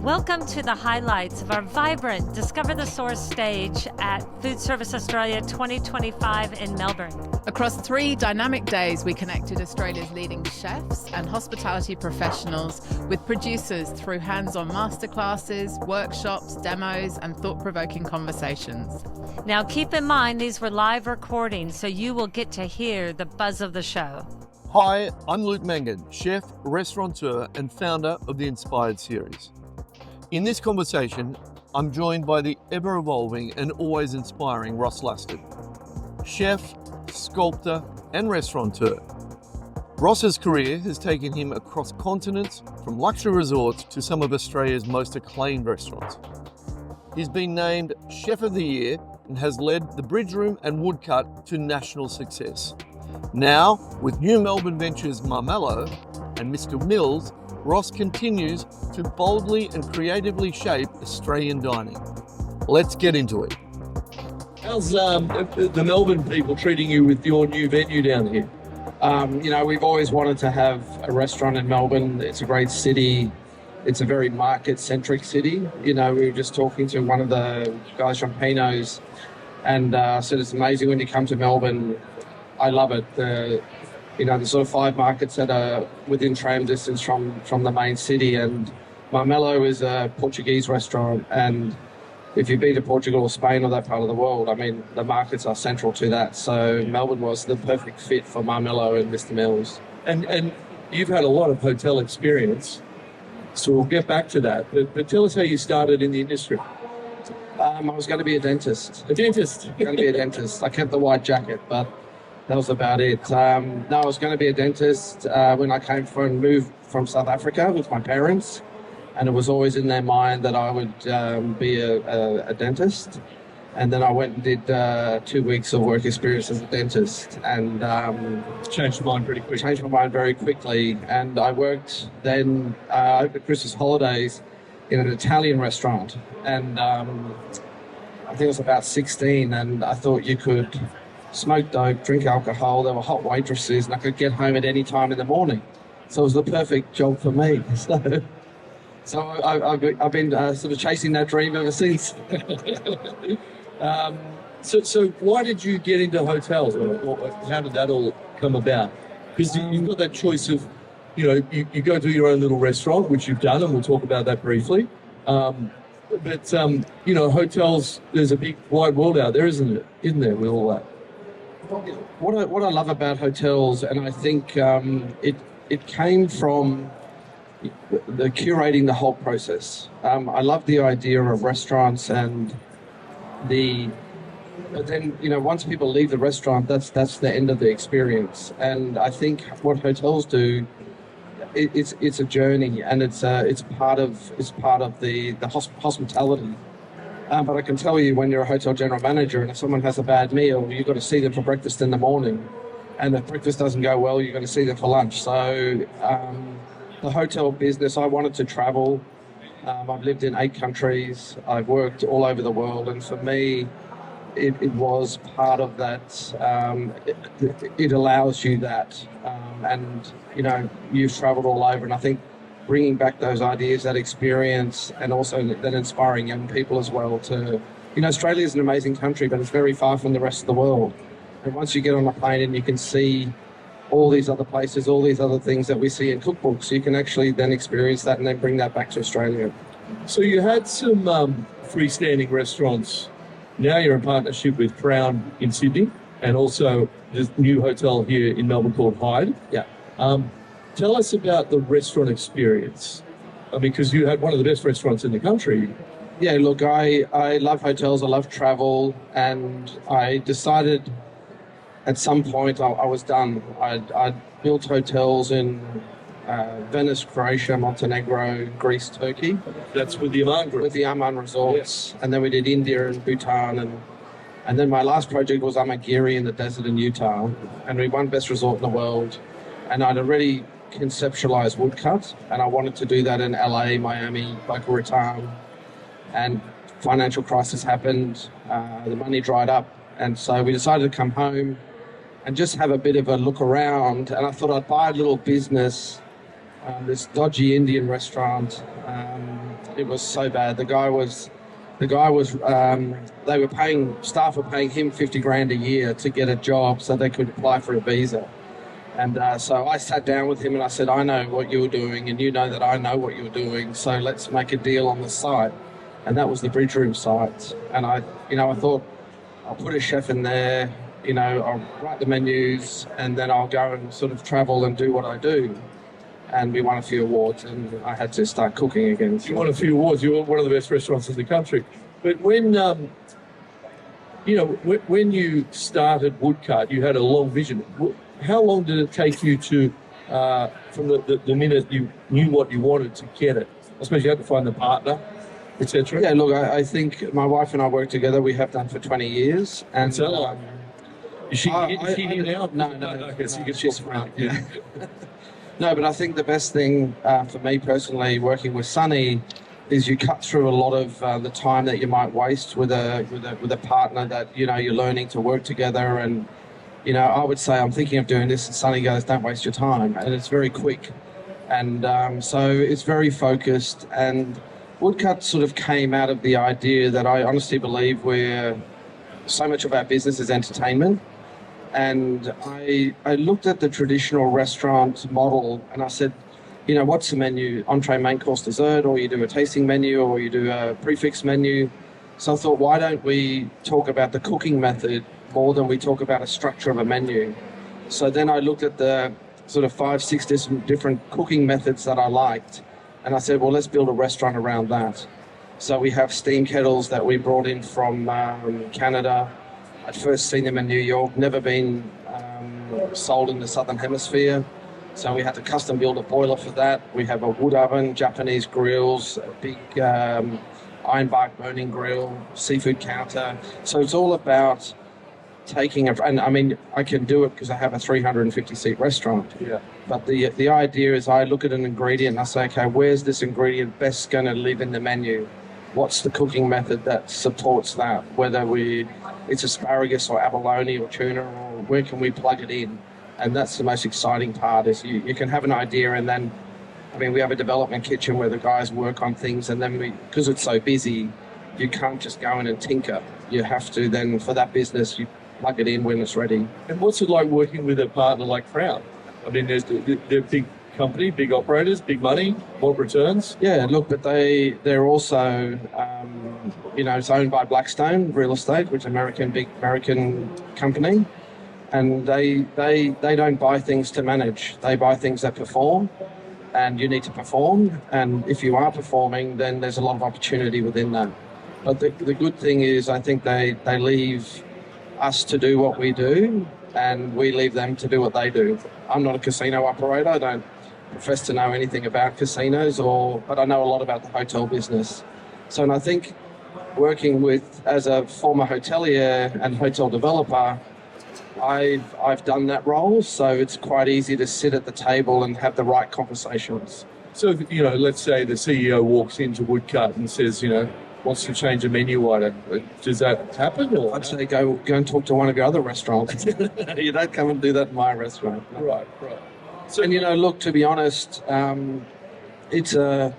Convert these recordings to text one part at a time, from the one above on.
Welcome to the highlights of our vibrant Discover the Source stage at Foodservice Australia 2025 in Melbourne. Across 3 dynamic days, we connected Australia's leading chefs and hospitality professionals with producers through hands-on masterclasses, workshops, demos, and thought-provoking conversations. Now keep in mind these were live recordings, so you will get to hear the buzz of the show. Hi, I'm Luke Mangan, chef, restaurateur, and founder of the Inspired series. In this conversation, I'm joined by the ever-evolving and always inspiring Ross Laston, chef, sculptor, and restaurateur. Ross's career has taken him across continents, from luxury resorts to some of Australia's most acclaimed restaurants. He's been named Chef of the Year and has led the Bridge Room and Woodcut to national success. Now, with new Melbourne ventures Marmello and Mr. Mills, Ross continues to boldly and creatively shape Australian dining. Let's get into it. How's the Melbourne people treating you with your new venue down here? We've always wanted to have a restaurant in Melbourne. It's a great city. It's a very market-centric city. We were just talking to one of the guys from Pino's and said it's amazing when you come to Melbourne. I love it. There's sort of 5 markets that are within tram distance from the main city, and Marmello is a Portuguese restaurant, and if you've been to Portugal or Spain or that part of the world, the markets are central to that. So Melbourne was the perfect fit for Marmello and Mr. Mills. And you've had a lot of hotel experience, so we'll get back to that. But tell us how you started in the industry. I was going to be a dentist. A dentist? Going to be a dentist. I kept the white jacket, but that was about it. I was going to be a dentist when I moved from South Africa with my parents, and it was always in their mind that I would be a dentist. And then I went and did 2 weeks of work experience as a dentist, and Changed your mind pretty quickly. Changed my mind very quickly. And I worked then over the Christmas holidays in an Italian restaurant, and I think I was about 16, and I thought you could smoke dope, drink alcohol. There were hot waitresses, and I could get home at any time in the morning. So it was the perfect job for me. So I've been sort of chasing that dream ever since. So why did you get into hotels, or how did that all come about? Because you've got that choice of, you go to your own little restaurant, which you've done, and we'll talk about that briefly. But hotels, there's a big wide world out there, isn't there, with all that? What I love about hotels, and I think it came from the curating the whole process. I love the idea of restaurants but then once people leave the restaurant, that's the end of the experience. And I think what hotels do, it's a journey, and it's part of the hospitality. But I can tell you, when you're a hotel general manager, and if someone has a bad meal, you've got to see them for breakfast in the morning. And if breakfast doesn't go well, you're going to see them for lunch. So the hotel business, I wanted to travel. I've lived in 8 countries. I've worked all over the world. And for me, it was part of that. It allows you that. You've traveled all over. And I think bringing back those ideas, that experience, and also then inspiring young people as well to, Australia is an amazing country, but it's very far from the rest of the world. And once you get on a plane and you can see all these other places, all these other things that we see in cookbooks, you can actually then experience that and then bring that back to Australia. So you had some freestanding restaurants. Now you're in partnership with Crown in Sydney, and also this new hotel here in Melbourne called Hyde. Yeah. Tell us about the restaurant experience. Because you had one of the best restaurants in the country. Yeah, look, I love hotels, I love travel, and I decided at some point I was done. I'd built hotels in Venice, Croatia, Montenegro, Greece, Turkey. That's with the Amman Group. With the Amman resorts. Yes. And then we did India and Bhutan, and then my last project was Amagiri in the desert in Utah, and we won Best Resort in the World. And I'd already conceptualized Woodcut, and I wanted to do that in LA, Miami, Boca Raton, and financial crisis happened, the money dried up, and so we decided to come home and just have a bit of a look around. And I thought I'd buy a little business, this dodgy Indian restaurant, It was so bad. Staff were paying him 50 grand a year to get a job so they could apply for a visa. And so I sat down with him and I said, I know what you're doing and you know that I know what you're doing, so let's make a deal on the site. And that was the Bridge Room site. And I thought, I'll put a chef in there, I'll write the menus and then I'll go and sort of travel and do what I do. And we won a few awards and I had to start cooking again. You won a few awards. You were one of the best restaurants in the country. But when you started Woodcut, you had a long vision. How long did it take you to, from the minute you knew what you wanted to get it? I suppose you had to find the partner, etc. Yeah, look, I think my wife and I work together. We have done for 20 years. And so, is she here now? No. Okay, so you can she's talk about it. yeah. No, but I think the best thing for me personally, working with Sunny, is you cut through a lot of the time that you might waste with a partner that you're learning to work together. And I would say I'm thinking of doing this, and Sunny goes, "Don't waste your time," and it's very quick, and so it's very focused. And Woodcut sort of came out of the idea that I honestly believe so much of our business is entertainment. And I looked at the traditional restaurant model and I said, what's the menu? Entree, main course, dessert, or you do a tasting menu, or you do a prefix menu. So I thought, why don't we talk about the cooking method more than we talk about a structure of a menu? So then I looked at the sort of 5-6 different cooking methods that I liked. And I said, well, let's build a restaurant around that. So we have steam kettles that we brought in from Canada. I'd first seen them in New York, never been sold in the Southern Hemisphere. So we had to custom build a boiler for that. We have a wood oven, Japanese grills, a big iron bark burning grill, seafood counter. So it's all about and I mean, I can do it because I have a 350-seat restaurant. Yeah. But the idea is I look at an ingredient and I say, okay, where's this ingredient best going to live in the menu? What's the cooking method that supports that? Whether it's asparagus or abalone or tuna, or where can we plug it in? And that's the most exciting part, is you can have an idea and then, we have a development kitchen where the guys work on things, and then because it's so busy, you can't just go in and tinker. You have to then, for that business, you plug it in when it's ready. And what's it like working with a partner like Crown? They're a big company, big operators, big money, what returns? Yeah, look, but they're also, it's owned by Blackstone Real Estate, which is an big American company. And they don't buy things to manage. They buy things that perform, and you need to perform. And if you are performing, then there's a lot of opportunity within that. But the good thing is, I think they leave us to do what we do, and we leave them to do what they do. I'm not a casino operator. I don't profess to know anything about casinos, but I know a lot about the hotel business. So, and I think working as a former hotelier and hotel developer, I've done that role, so it's quite easy to sit at the table and have the right conversations. So, let's say the CEO walks into Woodcut and says, wants to change a menu item. Does that happen? Or? I'd say go and talk to one of your other restaurants. You don't come and do that in my restaurant. No. Right. So, and look, to be honest, it's a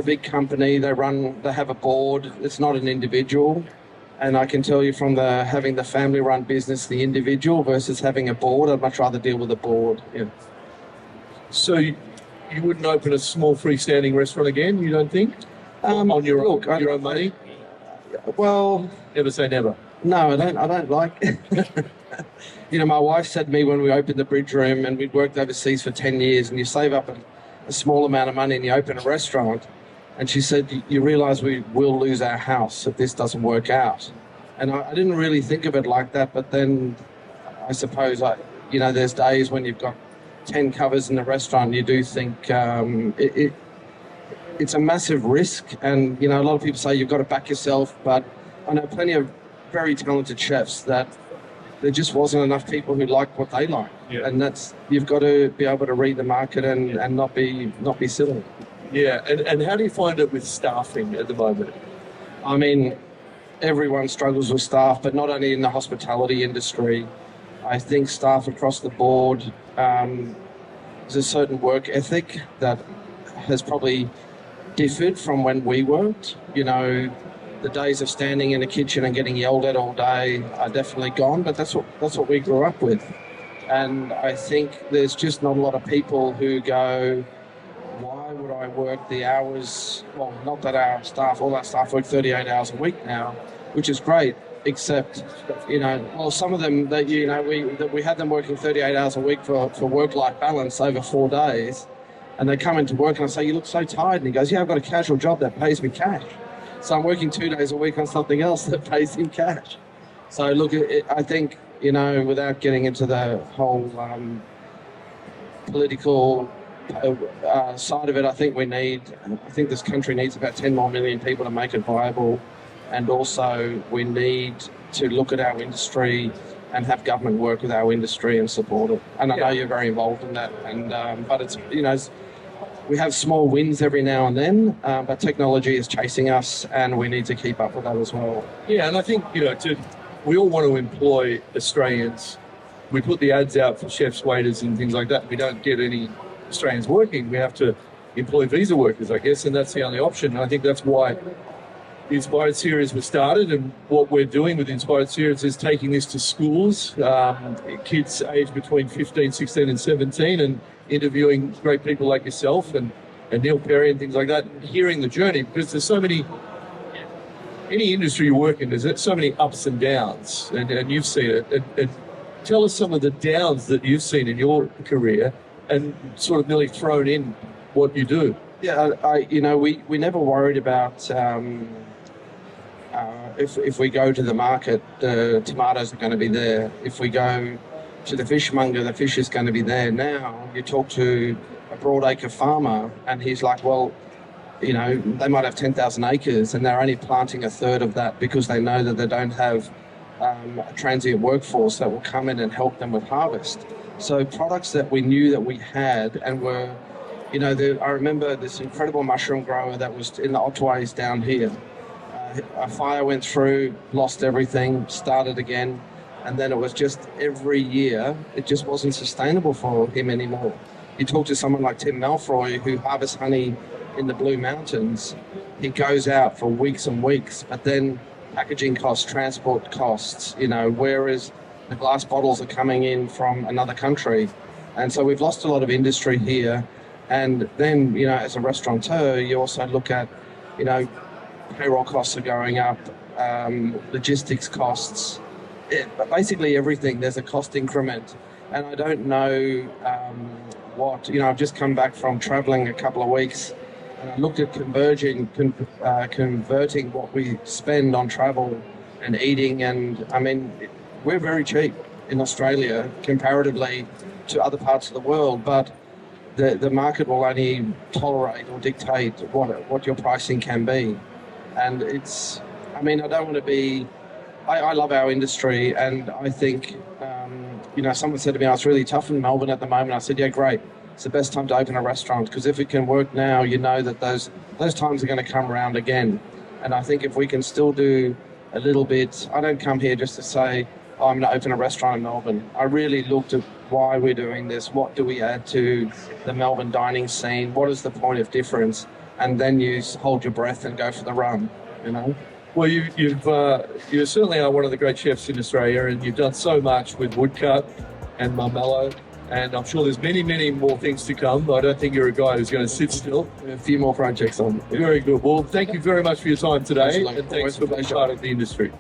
big company. They have a board. It's not an individual. And I can tell you from having the family-run business, the individual versus having a board, I'd much rather deal with a board. Yeah. So you wouldn't open a small freestanding restaurant again, you don't think? On your own money? Well, never say never. No, I don't like. My wife said to me when we opened the Bridge Room, and we'd worked overseas for 10 years, and you save up a small amount of money and you open a restaurant. And she said, you realise we will lose our house if this doesn't work out. And I didn't really think of it like that, but then I suppose, there's days when you've got 10 covers in the restaurant, and you do think it's a massive risk. And, a lot of people say you've got to back yourself, but I know plenty of very talented chefs that there just wasn't enough people who liked what they like. Yeah. And you've got to be able to read the market and not be silly. Yeah, and how do you find it with staffing at the moment? Everyone struggles with staff, but not only in the hospitality industry. I think staff across the board, there's a certain work ethic that has probably differed from when we worked. You know, the days of standing in the kitchen and getting yelled at all day are definitely gone, but that's what we grew up with. And I think there's just not a lot of people who go, why would I work the hours? Well, not that all our staff work 38 hours a week now, which is great, except, you know, well, some of them that, you know, we had them working 38 hours a week for work-life balance over 4 days. And they come into work and I say, you look so tired. And he goes, yeah, I've got a casual job that pays me cash. So I'm working 2 days a week on something else that pays him cash. So look, I think, you know, without getting into the whole political side of it, I think this country needs about 10 more million people to make it viable. And also we need to look at our industry and have government work with our industry and support it. And I know you're very involved in that. And but it's, you know, we have small wins every now and then, but technology is chasing us and we need to keep up with that as well. Yeah, and I think, you know, we all want to employ Australians. We put the ads out for chefs, waiters and things like that. We don't get any Australians working. We have to employ visa workers, I guess, and that's the only option. And I think that's why the Inspired Series was started, and what we're doing with the Inspired Series is taking this to schools, kids aged between 15, 16 and 17, and interviewing great people like yourself and Neil Perry and things like that, and hearing the journey, because there's so many, any industry you work in, there's so many ups and downs, and you've seen it. And tell us some of the downs that you've seen in your career and sort of nearly thrown in what you do. Yeah, you know, we never worried about if we go to the market, the tomatoes are going to be there. If we go to the fishmonger, the fish is going to be there. Now you talk to a broadacre farmer and he's like, well, you know, they might have 10,000 acres and they're only planting a third of that because they know that they don't have a transient workforce that will come in and help them with harvest. So products that we knew that we had and were, you know, I remember this incredible mushroom grower that was in the Otways down here. A fire went through, lost everything, started again, and then it was just every year, it just wasn't sustainable for him anymore. You talk to someone like Tim Malfroy, who harvests honey in the Blue Mountains, he goes out for weeks and weeks, but then packaging costs, transport costs, you know, whereas the glass bottles are coming in from another country. And so we've lost a lot of industry here. And then, you know, as a restaurateur, you also look at, you know, payroll costs are going up, logistics costs, but basically everything, there's a cost increment. And I don't know what, you know, I've just come back from traveling a couple of weeks and I looked at converting what we spend on travel and eating. And I mean, we're very cheap in Australia comparatively to other parts of the world, but the market will only tolerate or dictate what your pricing can be. And it's, I mean, I don't want to be, I love our industry, and I think, you know, someone said to me, oh, it's really tough in Melbourne at the moment. I said, yeah, great. It's the best time to open a restaurant, because if it can work now, you know that those times are going to come around again. And I think if we can still do a little bit, I don't come here just to say, oh, I'm going to open a restaurant in Melbourne. I really looked at why we're doing this. What do we add to the Melbourne dining scene? What is the point of difference? And then you hold your breath and go for the run, you know? Well, you certainly are one of the great chefs in Australia, and you've done so much with Woodcut and Marmello, and I'm sure there's many, many more things to come. I don't think you're a guy who's going to sit still. A few more projects on. Very good. Well, thank you very much for your time today, Absolutely. and thanks for being part of the industry.